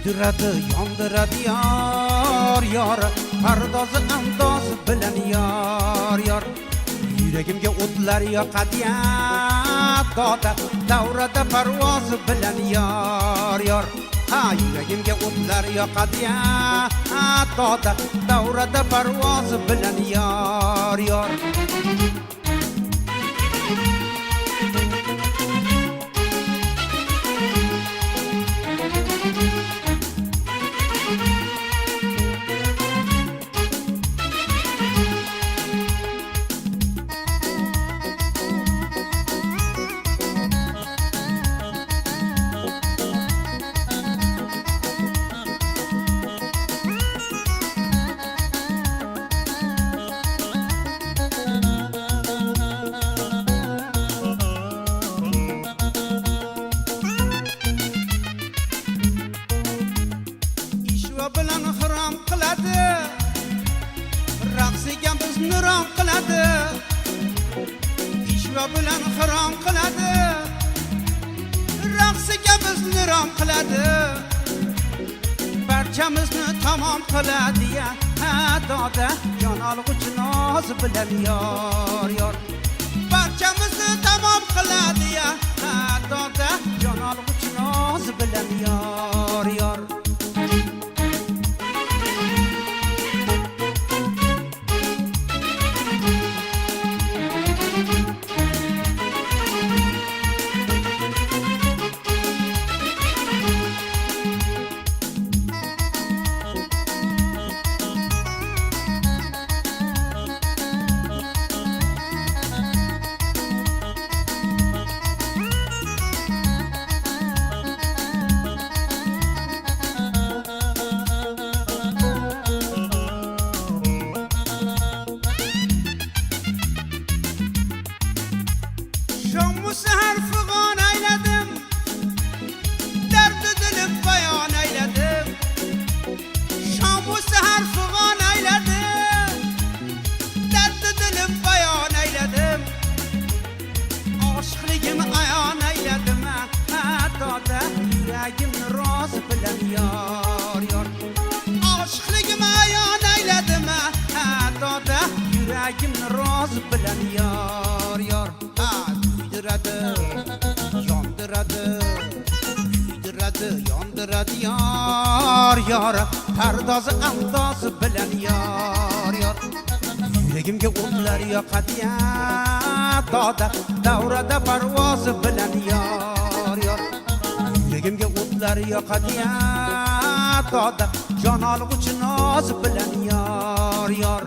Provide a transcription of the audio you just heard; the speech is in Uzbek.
Kuydiradi, yondiradi yor yor, pardozi andozi bilan yor yor. Yuragimga o'tlar yoqadi doda, davrada parvozi bilan yor yor. Ha, yuragimga o'tlar yoqadi doda, davrada parvozi bilan yor yor. bilan harom qiladi, raqsiga bizni rom qiladi. Ishva bilan harom qiladi, raqsiga bizni rom qiladi. Barchamizni tamom qiladi ya doda, jon olg'uchi noz bilan yor yor. Barchamizni tamom qiladi ya doda, jon olg'uchi noz bilan yor yor. Səhər fıqan eylədim, dərd dilim bayan eylədim. Şamı səhər fıqan eylədim, dərd dilim bayan eylədim. Aşıqligimi ayan eylədim, doda, yürəyimni roz bilan yor yor. Aşıqligimi ayan eylədim, doda, yürəyimni roz bilan yor yor. Yondiradi yor yor, pardozi andozi bilan yor yor. Yuragimga o'tlar yoqadi doda, davrada parvozi bilan yor yor. Yuragimga o'tlar yoqadi doda, jon olg'uchi noz bilan yor yor.